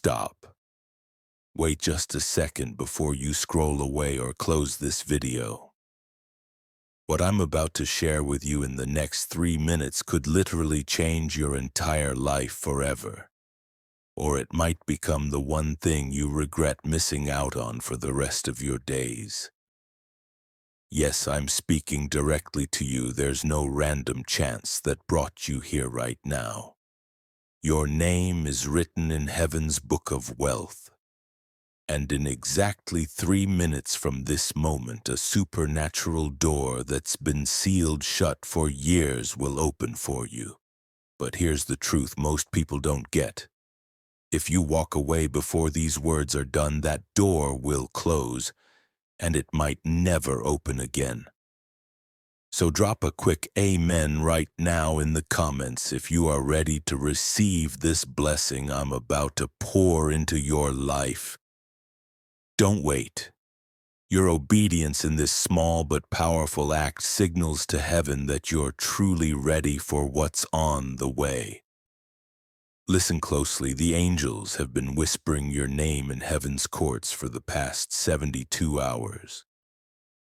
stop. Wait just a second before you scroll away or close this video. What I'm about to share with you in the next 3 minutes could literally change your entire life forever. Or it might become the one thing you regret missing out on for the rest of your days. Yes, I'm speaking directly to you. There's no random chance that brought you here right now. Your name is written in heaven's book of wealth. And in exactly 3 minutes from this moment, a supernatural door that's been sealed shut for years will open for you. But here's the truth most people don't get. If you walk away before these words are done, that door will close, and it might never open again. So drop a quick amen right now in the comments if you are ready to receive this blessing I'm about to pour into your life. Don't wait. Your obedience in this small but powerful act signals to heaven that you're truly ready for what's on the way. Listen closely. The angels have been whispering your name in heaven's courts for the past 72 hours.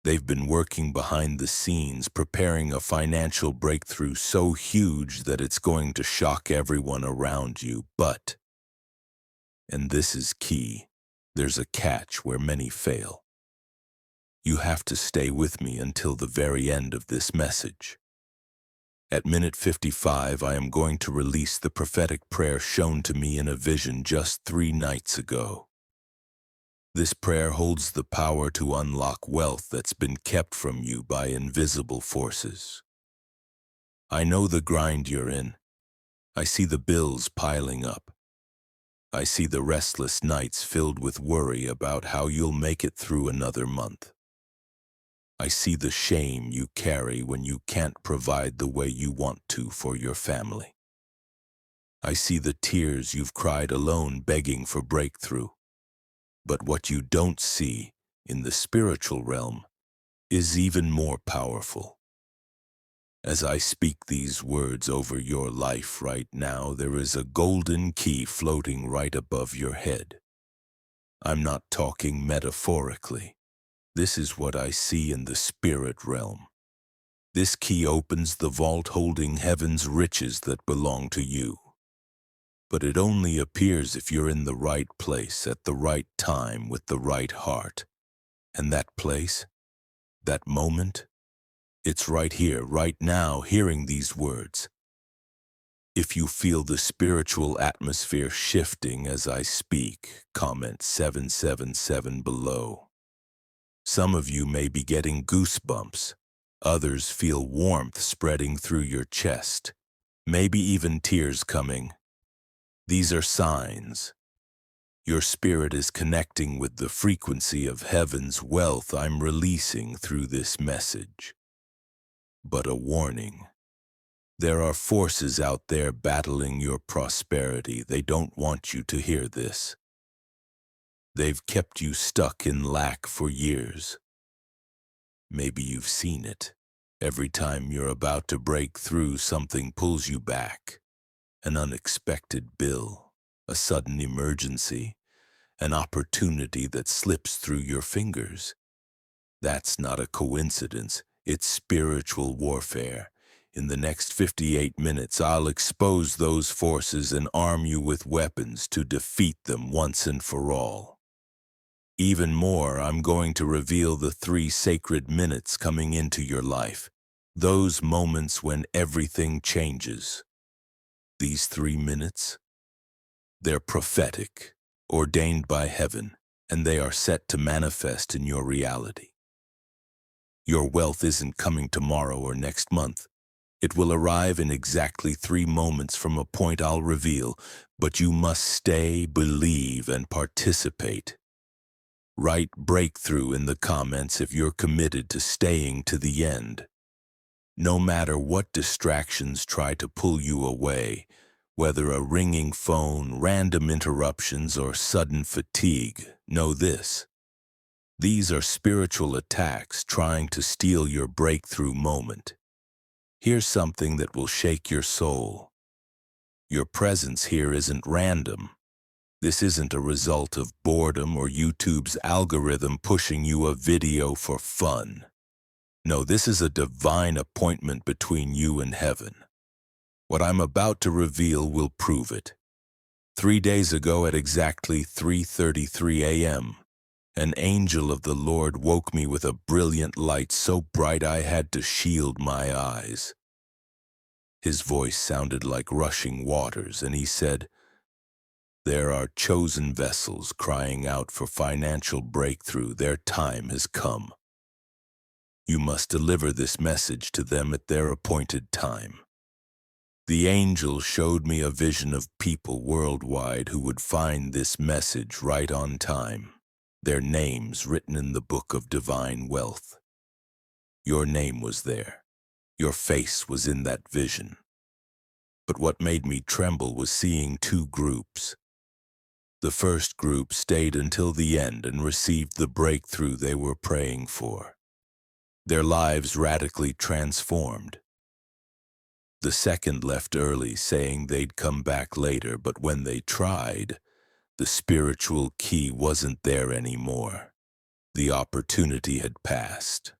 They've been working behind the scenes, preparing a financial breakthrough so huge that it's going to shock everyone around you. But, and this is key, there's a catch where many fail. You have to stay with me until the very end of this message. At minute 55, I am going to release the prophetic prayer shown to me in a vision just 3 nights ago. This prayer holds the power to unlock wealth that's been kept from you by invisible forces. I know the grind you're in. I see the bills piling up. I see the restless nights filled with worry about how you'll make it through another month. I see the shame you carry when you can't provide the way you want to for your family. I see the tears you've cried alone begging for breakthrough. But what you don't see in the spiritual realm is even more powerful. As I speak these words over your life right now, there is a golden key floating right above your head. I'm not talking metaphorically. This is what I see in the spirit realm. This key opens the vault holding heaven's riches that belong to you. But it only appears if you're in the right place at the right time with the right heart. And that place, that moment, it's right here, right now, hearing these words. If you feel the spiritual atmosphere shifting as I speak, comment 777 below. Some of you may be getting goosebumps. Others feel warmth spreading through your chest. Maybe even tears coming. These are signs. Your spirit is connecting with the frequency of heaven's wealth I'm releasing through this message. But a warning. There are forces out there battling your prosperity. They don't want you to hear this. They've kept you stuck in lack for years. Maybe you've seen it. Every time you're about to break through, something pulls you back. An unexpected bill, a sudden emergency, an opportunity that slips through your fingers. That's not a coincidence. It's spiritual warfare. In the next 58 minutes, I'll expose those forces and arm you with weapons to defeat them once and for all. Even more, I'm going to reveal the 3 sacred minutes coming into your life, those moments when everything changes. These 3 minutes, they're prophetic, ordained by heaven, and they are set to manifest in your reality. Your wealth isn't coming tomorrow or next month. It will arrive in exactly 3 moments from a point I'll reveal, but you must stay, believe, and participate. Write breakthrough in the comments if you're committed to staying to the end. No matter what distractions try to pull you away, whether a ringing phone, random interruptions, or sudden fatigue, know this. These are spiritual attacks trying to steal your breakthrough moment. Here's something that will shake your soul. Your presence here isn't random. This isn't a result of boredom or YouTube's algorithm pushing you a video for fun. No, this is a divine appointment between you and heaven. What I'm about to reveal will prove it. 3 days ago at exactly 3:33 a.m., an angel of the Lord woke me with a brilliant light so bright I had to shield my eyes. His voice sounded like rushing waters, and he said, "There are chosen vessels crying out for financial breakthrough. Their time has come. You must deliver this message to them at their appointed time." The angel showed me a vision of people worldwide who would find this message right on time. Their names written in the book of divine wealth. Your name was there. Your face was in that vision. But what made me tremble was seeing two groups. The first group stayed until the end and received the breakthrough they were praying for. Their lives radically transformed. The second left early, saying they'd come back later, but when they tried, the spiritual key wasn't there anymore. The opportunity had passed.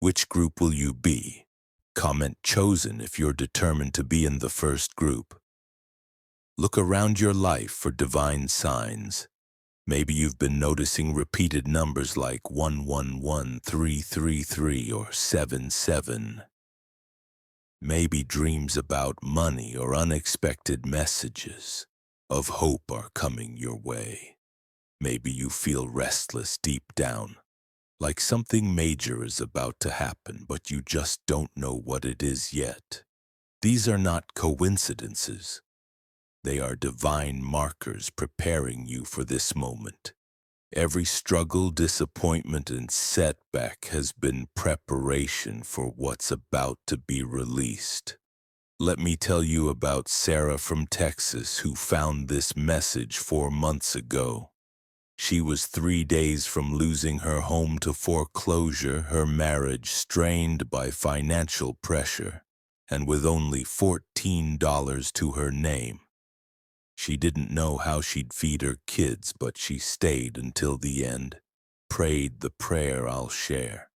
Which group will you be? Comment chosen if you're determined to be in the first group. Look around your life for divine signs. Maybe you've been noticing repeated numbers like 111, 333, or 77. Maybe dreams about money or unexpected messages of hope are coming your way. Maybe you feel restless deep down, like something major is about to happen, but you just don't know what it is yet. These are not coincidences. They are divine markers preparing you for this moment. Every struggle, disappointment, and setback has been preparation for what's about to be released. Let me tell you about Sarah from Texas, who found this message 4 months ago. She was 3 days from losing her home to foreclosure, her marriage strained by financial pressure, and with only $14 to her name. She didn't know how she'd feed her kids, but she stayed until the end, prayed the prayer I'll share.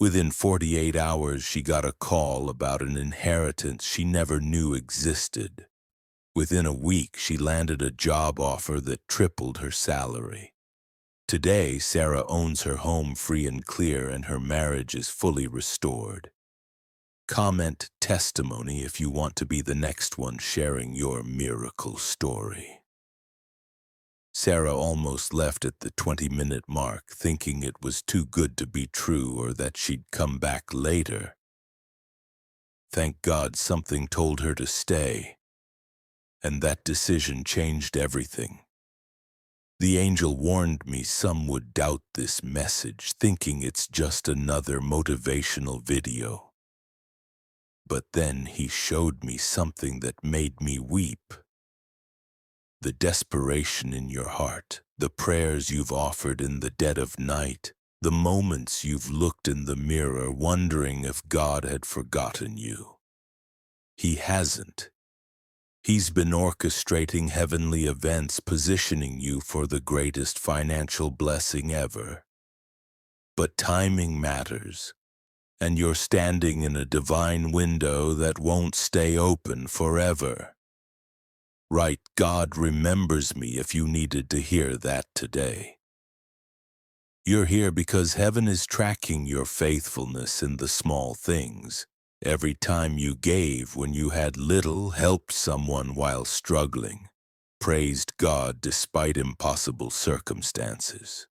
Within 48 hours, she got a call about an inheritance she never knew existed. Within a week, she landed a job offer that tripled her salary. Today, Sarah owns her home free and clear, and her marriage is fully restored. Comment testimony if you want to be the next one sharing your miracle story. Sarah almost left at the 20-minute mark, thinking it was too good to be true or that she'd come back later. Thank God something told her to stay, and that decision changed everything. The angel warned me some would doubt this message, thinking it's just another motivational video. But then he showed me something that made me weep. The desperation in your heart, the prayers you've offered in the dead of night, the moments you've looked in the mirror wondering if God had forgotten you. He hasn't. He's been orchestrating heavenly events, positioning you for the greatest financial blessing ever. But timing matters, and you're standing in a divine window that won't stay open forever. Right, God remembers me if you needed to hear that today. You're here because heaven is tracking your faithfulness in the small things. Every time you gave when you had little, helped someone while struggling, praised God despite impossible circumstances.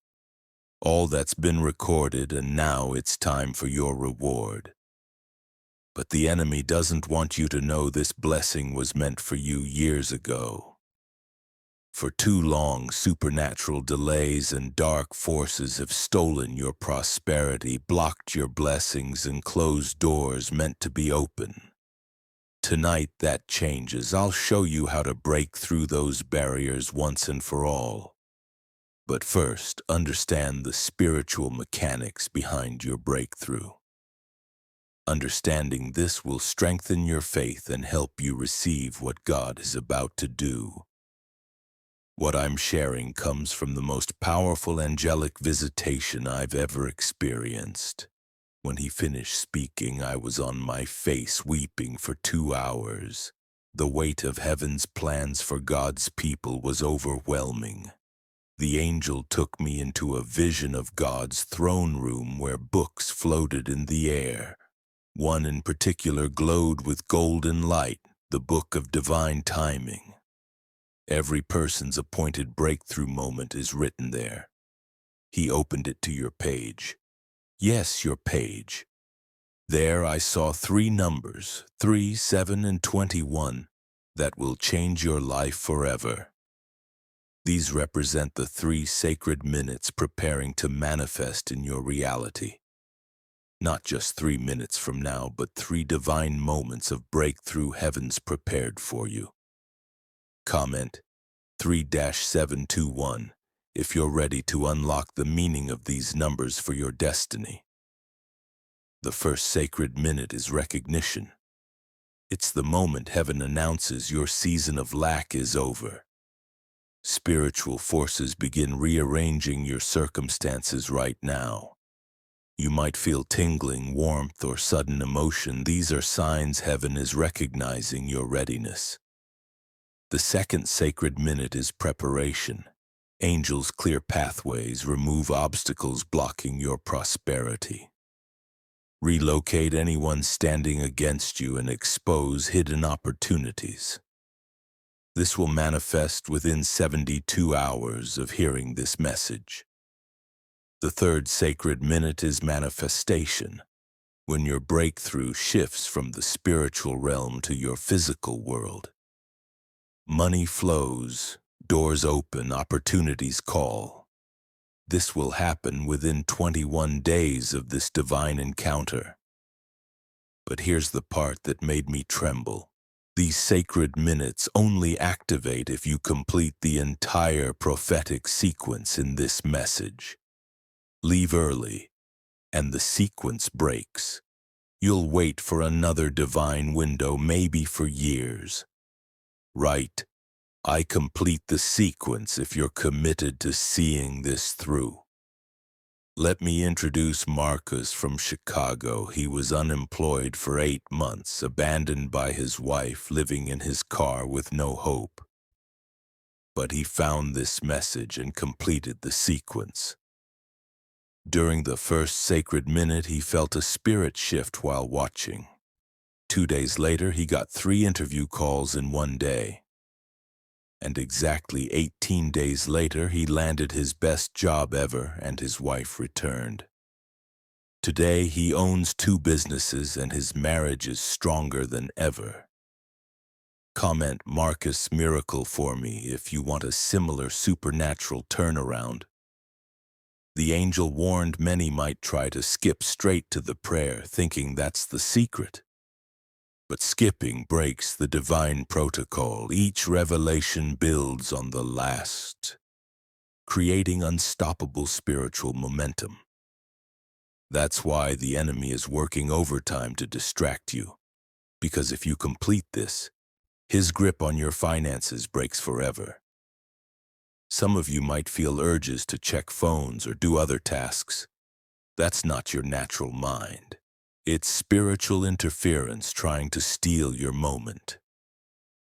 All that's been recorded, and now it's time for your reward. But the enemy doesn't want you to know this blessing was meant for you years ago. For too long, supernatural delays and dark forces have stolen your prosperity, blocked your blessings, and closed doors meant to be open. Tonight that changes. I'll show you how to break through those barriers once and for all. But first, understand the spiritual mechanics behind your breakthrough. Understanding this will strengthen your faith and help you receive what God is about to do. What I'm sharing comes from the most powerful angelic visitation I've ever experienced. When he finished speaking, I was on my face weeping for 2 hours. The weight of heaven's plans for God's people was overwhelming. The angel took me into a vision of God's throne room where books floated in the air. One in particular glowed with golden light, the Book of Divine Timing. Every person's appointed breakthrough moment is written there. He opened it to your page. Yes, your page. There I saw 3 numbers, 3, 7, and 21, that will change your life forever. These represent the 3 sacred minutes preparing to manifest in your reality. Not just 3 minutes from now, but 3 divine moments of breakthrough heavens prepared for you. Comment 3-721 if you're ready to unlock the meaning of these numbers for your destiny. The first sacred minute is recognition. It's the moment heaven announces your season of lack is over. Spiritual forces begin rearranging your circumstances right now. You might feel tingling, warmth, or sudden emotion. These are signs heaven is recognizing your readiness. The second sacred minute is preparation. Angels clear pathways, remove obstacles blocking your prosperity. Relocate anyone standing against you and expose hidden opportunities. This will manifest within 72 hours of hearing this message. The third sacred minute is manifestation, when your breakthrough shifts from the spiritual realm to your physical world. Money flows, doors open, opportunities call. This will happen within 21 days of this divine encounter. But here's the part that made me tremble. These sacred minutes only activate if you complete the entire prophetic sequence in this message. Leave early, and the sequence breaks. You'll wait for another divine window, maybe for years. Right, I complete the sequence if you're committed to seeing this through. Let me introduce Marcus from Chicago. He was unemployed for 8 months, abandoned by his wife, living in his car with no hope. But he found this message and completed the sequence. During the first sacred minute, he felt a spirit shift while watching. 2 days later, he got 3 interview calls in 1 day. And exactly 18 days later, he landed his best job ever and his wife returned. Today, he owns 2 businesses and his marriage is stronger than ever. Comment Marcus Miracle for me if you want a similar supernatural turnaround. The angel warned many might try to skip straight to the prayer, thinking that's the secret. But skipping breaks the divine protocol. Each revelation builds on the last, creating unstoppable spiritual momentum. That's why the enemy is working overtime to distract you. Because if you complete this, his grip on your finances breaks forever. Some of you might feel urges to check phones or do other tasks. That's not your natural mind. It's spiritual interference trying to steal your moment.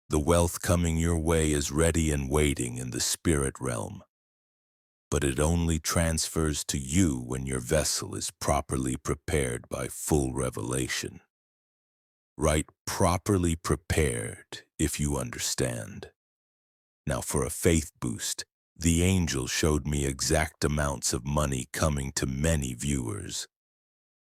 The wealth coming your way is ready and waiting in the spirit realm. But it only transfers to you when your vessel is properly prepared by full revelation. Right, properly prepared, if you understand. Now for a faith boost, the angel showed me exact amounts of money coming to many viewers.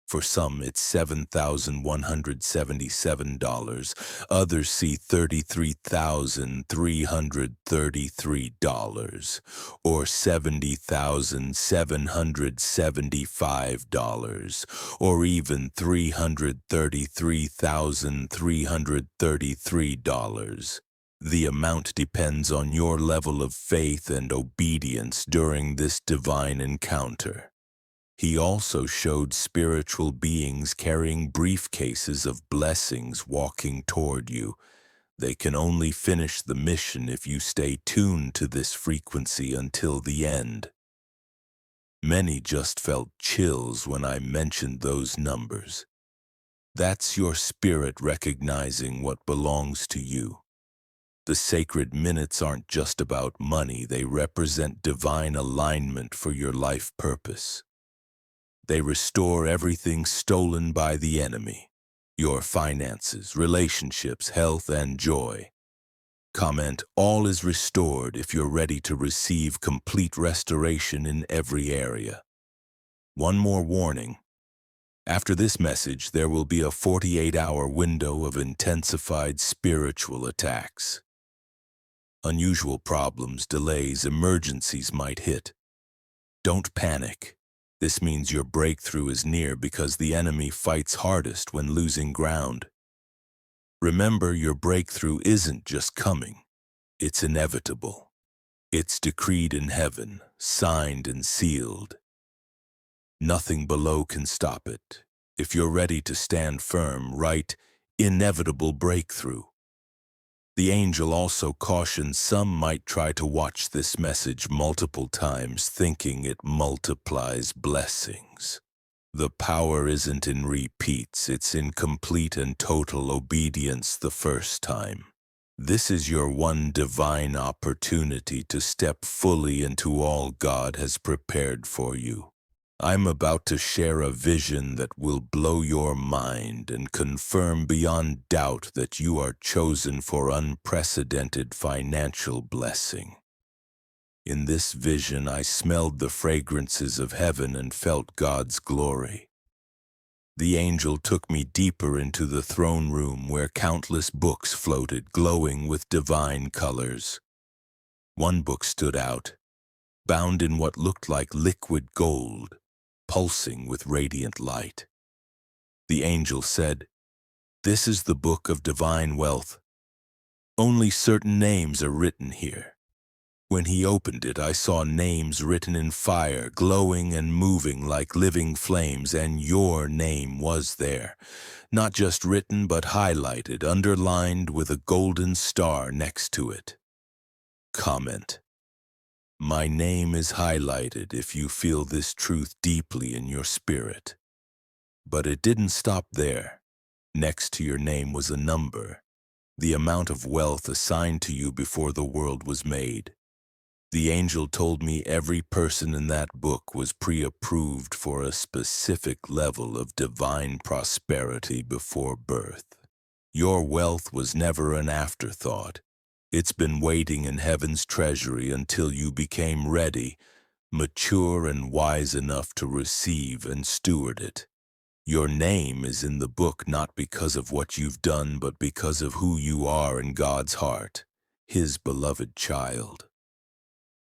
For some, it's $7,177. Others see $33,333 or $70,775 or even $333,333. The amount depends on your level of faith and obedience during this divine encounter. He also showed spiritual beings carrying briefcases of blessings walking toward you. They can only finish the mission if you stay tuned to this frequency until the end. Many just felt chills when I mentioned those numbers. That's your spirit recognizing what belongs to you. The sacred minutes aren't just about money, they represent divine alignment for your life purpose. They restore everything stolen by the enemy: your finances, relationships, health, and joy. Comment, all is restored if you're ready to receive complete restoration in every area. One more warning. After this message, there will be a 48-hour window of intensified spiritual attacks. Unusual problems, delays, emergencies might hit. Don't panic. This means your breakthrough is near because the enemy fights hardest when losing ground. Remember, your breakthrough isn't just coming. It's inevitable. It's decreed in heaven, signed and sealed. Nothing below can stop it. If you're ready to stand firm, write inevitable breakthrough. The angel also cautions some might try to watch this message multiple times, thinking it multiplies blessings. The power isn't in repeats, it's in complete and total obedience the first time. This is your one divine opportunity to step fully into all God has prepared for you. I'm about to share a vision that will blow your mind and confirm beyond doubt that you are chosen for unprecedented financial blessing. In this vision, I smelled the fragrances of heaven and felt God's glory. The angel took me deeper into the throne room where countless books floated, glowing with divine colors. One book stood out, bound in what looked like liquid gold, pulsing with radiant light. The angel said, "This is the book of divine wealth. Only certain names are written here." When he opened it, I saw names written in fire, glowing and moving like living flames, and your name was there. Not just written, but highlighted, underlined with a golden star next to it. Comment: my name is highlighted if you feel this truth deeply in your spirit. But it didn't stop there. Next to your name was a number, the amount of wealth assigned to you before the world was made. The angel told me every person in that book was pre-approved for a specific level of divine prosperity before birth. Your wealth was never an afterthought. It's been waiting in heaven's treasury until you became ready, mature and wise enough to receive and steward it. Your name is in the book not because of what you've done, but because of who you are in God's heart, His beloved child.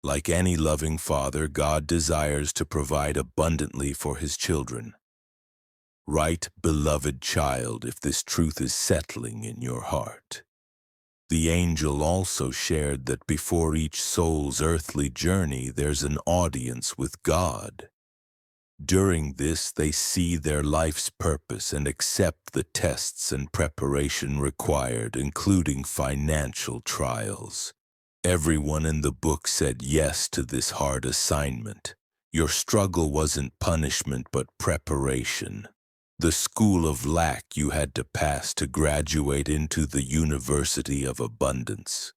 Like any loving father, God desires to provide abundantly for His children. Write, beloved child, if this truth is settling in your heart. The angel also shared that before each soul's earthly journey, there's an audience with God. During this, they see their life's purpose and accept the tests and preparation required, including financial trials. Everyone in the book said yes to this hard assignment. Your struggle wasn't punishment, but preparation. The school of lack you had to pass to graduate into the University of Abundance.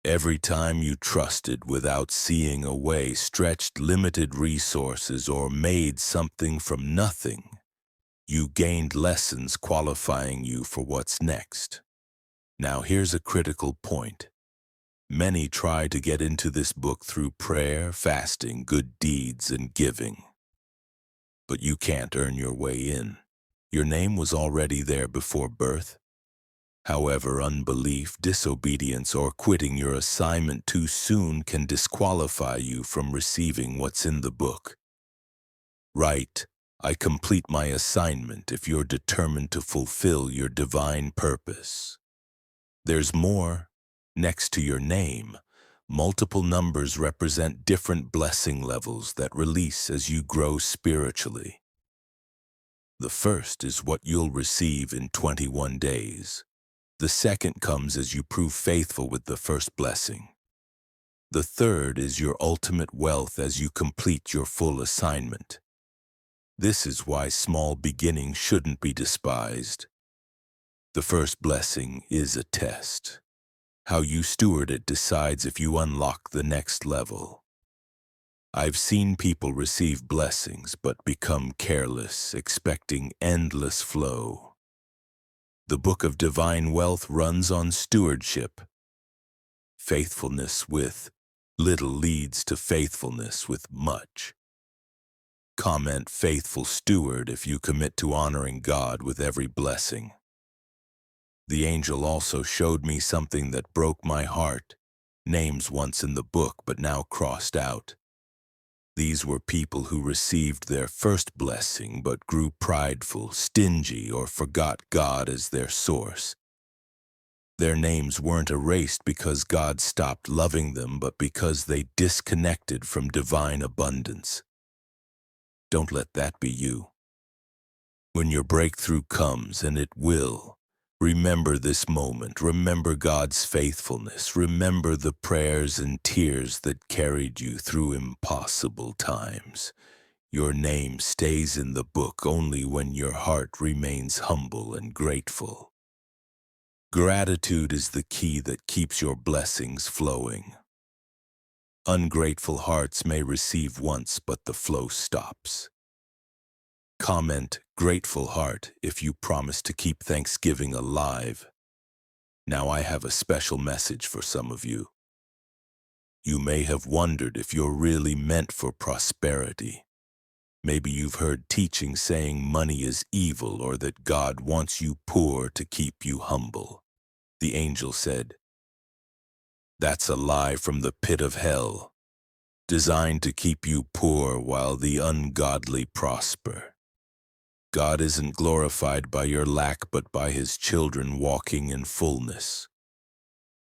Every time you trusted without seeing a way, stretched limited resources, or made something from nothing, you gained lessons qualifying you for what's next. Now here's a critical point. Many try to get into this book through prayer, fasting, good deeds, and giving. But you can't earn your way in. Your name was already there before birth. However, unbelief, disobedience, or quitting your assignment too soon can disqualify you from receiving what's in the book. Write, I complete my assignment if you're determined to fulfill your divine purpose. There's more. Next to your name, multiple numbers represent different blessing levels that release as you grow spiritually. The first is what you'll receive in 21 days. The second comes as you prove faithful with the first blessing. The third is your ultimate wealth as you complete your full assignment. This is why small beginnings shouldn't be despised. The first blessing is a test. How you steward it decides if you unlock the next level. I've seen people receive blessings but become careless, expecting endless flow. The book of divine wealth runs on stewardship. Faithfulness with little leads to faithfulness with much. Comment faithful steward if you commit to honoring God with every blessing. The angel also showed me something that broke my heart. Names once in the book but now crossed out. These were people who received their first blessing but grew prideful, stingy, or forgot God as their source. Their names weren't erased because God stopped loving them, but because they disconnected from divine abundance. Don't let that be you. When your breakthrough comes, and it will, remember this moment. Remember God's faithfulness. Remember the prayers and tears that carried you through impossible times. Your name stays in the book only when your heart remains humble and grateful. Gratitude is the key that keeps your blessings flowing. Ungrateful hearts may receive once, but the flow stops. Comment grateful heart if you promise to keep Thanksgiving alive. Now I have a special message for some of you. You may have wondered if you're really meant for prosperity. Maybe you've heard teaching saying money is evil or that God wants you poor to keep you humble. The angel said, "That's a lie from the pit of hell, designed to keep you poor while the ungodly prosper. God isn't glorified by your lack but by His children walking in fullness.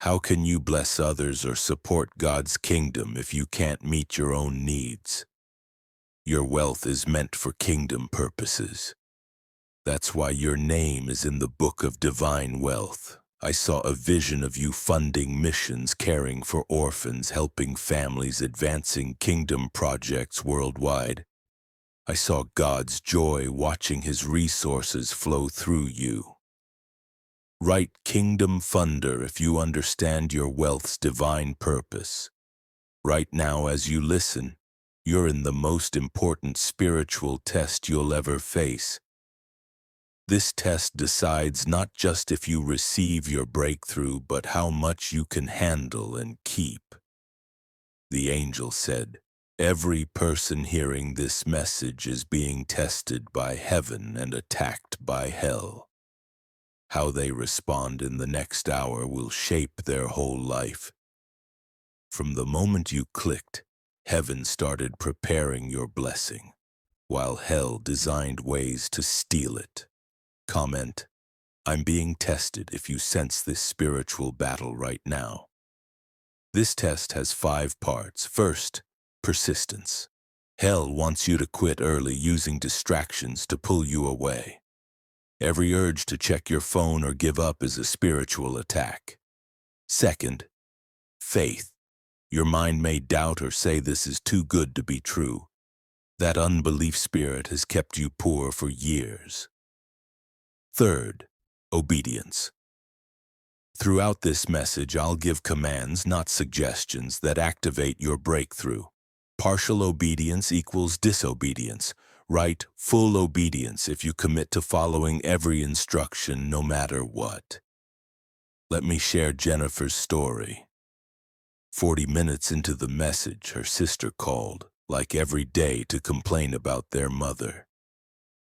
How can you bless others or support God's kingdom if you can't meet your own needs? Your wealth is meant for kingdom purposes. That's why your name is in the book of divine wealth. I saw a vision of you funding missions, caring for orphans, helping families, advancing kingdom projects worldwide. I saw God's joy watching His resources flow through you. Write Kingdom Funder if you understand your wealth's divine purpose. Right now, as you listen, you're in the most important spiritual test you'll ever face. This test decides not just if you receive your breakthrough, but how much you can handle and keep. The angel said, "Every person hearing this message is being tested by heaven and attacked by hell. How they respond in the next hour will shape their whole life. From the moment you clicked, heaven started preparing your blessing, while hell designed ways to steal it." Comment, I'm being tested if you sense this spiritual battle right now. This test has 5 parts. First, persistence. Hell wants you to quit early using distractions to pull you away. Every urge to check your phone or give up is a spiritual attack. Second, faith. Your mind may doubt or say this is too good to be true. That unbelief spirit has kept you poor for years. Third, obedience. Throughout this message, I'll give commands, not suggestions, that activate your breakthrough. Partial obedience equals disobedience. Write full obedience if you commit to following every instruction, no matter what. Let me share Jennifer's story. 40 minutes into the message, her sister called, like every day, to complain about their mother.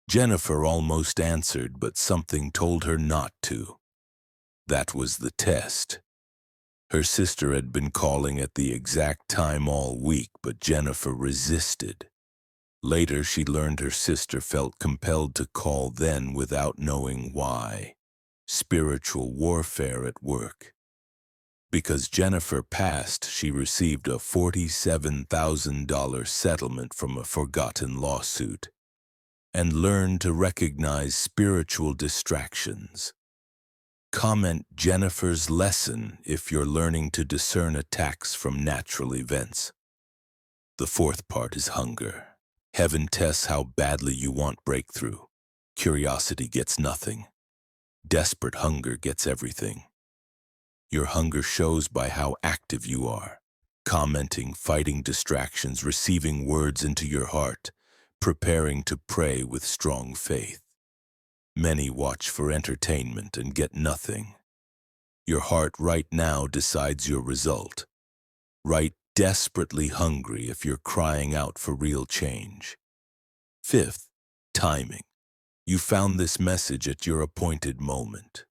Jennifer almost answered, but something told her not to. That was the test. Her sister had been calling at the exact time all week, but Jennifer resisted. Later, she learned her sister felt compelled to call then without knowing why. Spiritual warfare at work. Because Jennifer passed, she received a $47,000 settlement from a forgotten lawsuit, and learned to recognize spiritual distractions. Comment Jennifer's lesson if you're learning to discern attacks from natural events. The fourth part is hunger. Heaven tests how badly you want breakthrough. Curiosity gets nothing. Desperate hunger gets everything. Your hunger shows by how active you are. Commenting, fighting distractions, receiving words into your heart, preparing to pray with strong faith. Many watch for entertainment and get nothing. Your heart right now decides your result. Right, desperately hungry if you're crying out for real change. Fifth, timing. You found this message at your appointed moment.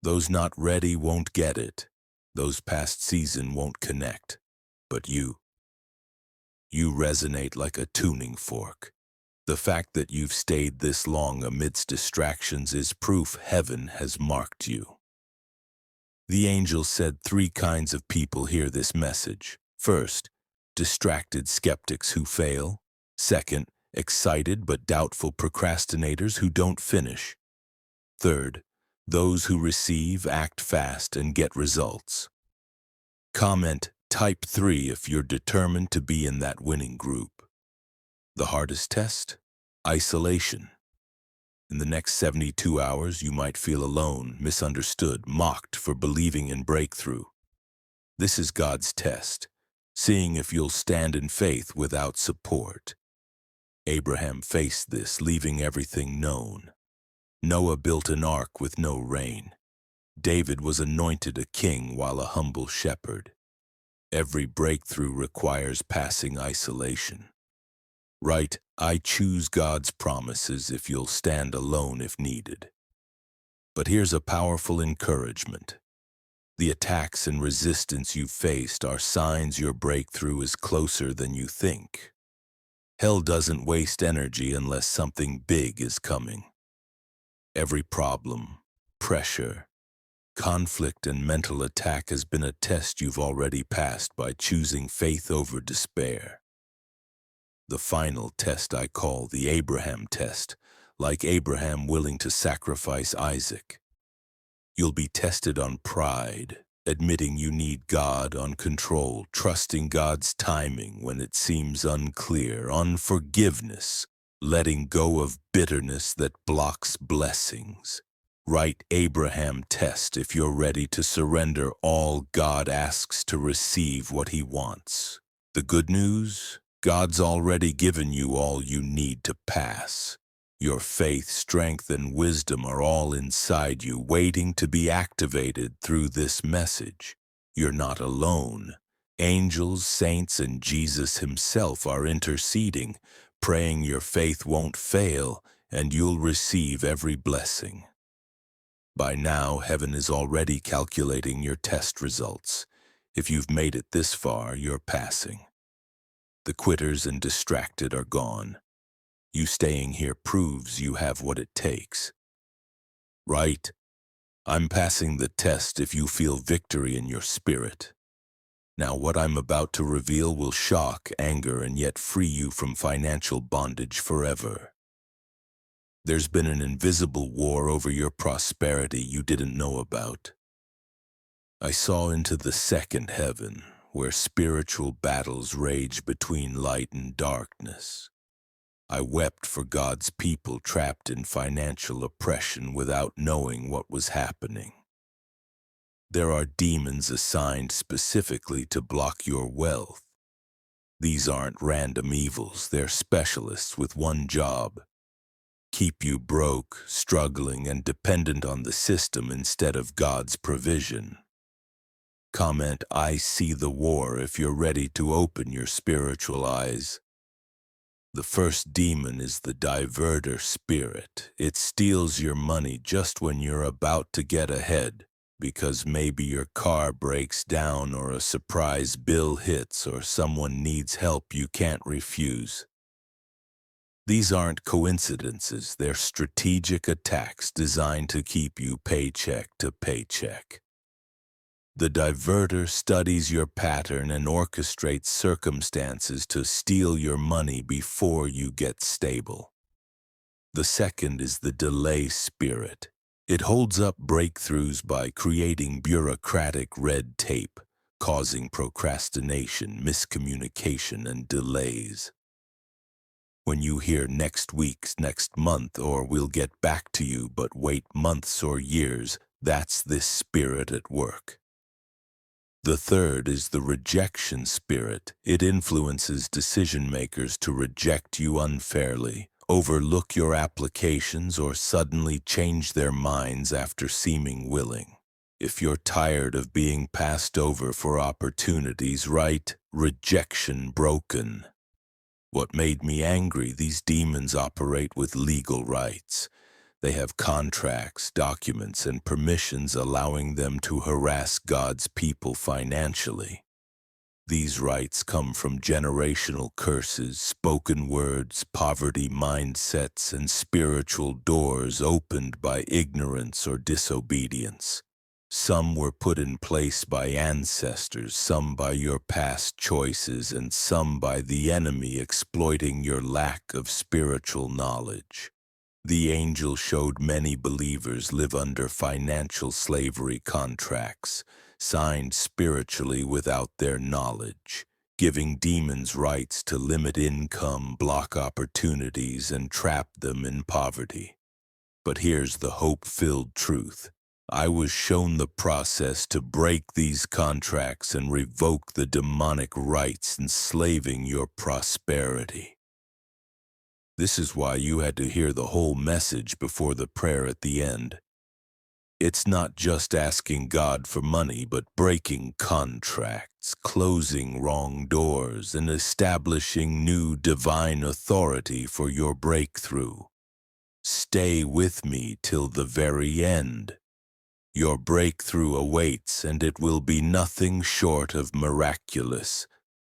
Those not ready won't get it. Those past season won't connect. But you resonate like a tuning fork. The fact that you've stayed this long amidst distractions is proof heaven has marked you. The angel said 3 kinds of people hear this message. First, distracted skeptics who fail. Second, excited but doubtful procrastinators who don't finish. Third, those who receive, act fast, and get results. Comment type 3 if you're determined to be in that winning group. The hardest test? Isolation. In the next 72 hours, you might feel alone, misunderstood, mocked for believing in breakthrough. This is God's test, seeing if you'll stand in faith without support. Abraham faced this, leaving everything known. Noah built an ark with no rain. David was anointed a king while a humble shepherd. Every breakthrough requires passing isolation. Right, I choose God's promises if you'll stand alone if needed. But here's a powerful encouragement. The attacks and resistance you've faced are signs your breakthrough is closer than you think. Hell doesn't waste energy unless something big is coming. Every problem, pressure, conflict, and mental attack has been a test you've already passed by choosing faith over despair. The final test I call the Abraham test, like Abraham willing to sacrifice Isaac. You'll be tested on pride, admitting you need God, on control, trusting God's timing when it seems unclear, on forgiveness, letting go of bitterness that blocks blessings. Write Abraham test if you're ready to surrender all God asks to receive what He wants. The good news? God's already given you all you need to pass. Your faith, strength, and wisdom are all inside you, waiting to be activated through this message. You're not alone. Angels, saints, and Jesus Himself are interceding, praying your faith won't fail and you'll receive every blessing. By now, heaven is already calculating your test results. If you've made it this far, you're passing. The quitters and distracted are gone. You staying here proves you have what it takes. Right? I'm passing the test if you feel victory in your spirit. Now, what I'm about to reveal will shock, anger, and yet free you from financial bondage forever. There's been an invisible war over your prosperity you didn't know about. I saw into the second heaven, where spiritual battles rage between light and darkness. I wept for God's people trapped in financial oppression without knowing what was happening. There are demons assigned specifically to block your wealth. These aren't random evils, they're specialists with one job: keep you broke, struggling, and dependent on the system instead of God's provision. Comment, I see the war if you're ready to open your spiritual eyes. The first demon is the diverter spirit. It steals your money just when you're about to get ahead, because maybe your car breaks down or a surprise bill hits or someone needs help you can't refuse. These aren't coincidences, they're strategic attacks designed to keep you paycheck to paycheck. The diverter studies your pattern and orchestrates circumstances to steal your money before you get stable. The second is the delay spirit. It holds up breakthroughs by creating bureaucratic red tape, causing procrastination, miscommunication, and delays. When you hear next week's, next month, or we'll get back to you, but wait months or years, that's this spirit at work. The third is the rejection spirit. It influences decision makers to reject you unfairly, overlook your applications, or suddenly change their minds after seeming willing. If you're tired of being passed over for opportunities, write rejection broken. What made me angry, these demons operate with legal rights. They have contracts, documents, and permissions allowing them to harass God's people financially. These rights come from generational curses, spoken words, poverty mindsets, and spiritual doors opened by ignorance or disobedience. Some were put in place by ancestors, some by your past choices, and some by the enemy exploiting your lack of spiritual knowledge. The angel showed many believers live under financial slavery contracts, signed spiritually without their knowledge, giving demons rights to limit income, block opportunities, and trap them in poverty. But here's the hope-filled truth. I was shown the process to break these contracts and revoke the demonic rights enslaving your prosperity. This is why you had to hear the whole message before the prayer at the end. It's not just asking God for money, but breaking contracts, closing wrong doors, and establishing new divine authority for your breakthrough. Stay with me till the very end. Your breakthrough awaits, and it will be nothing short of miraculous.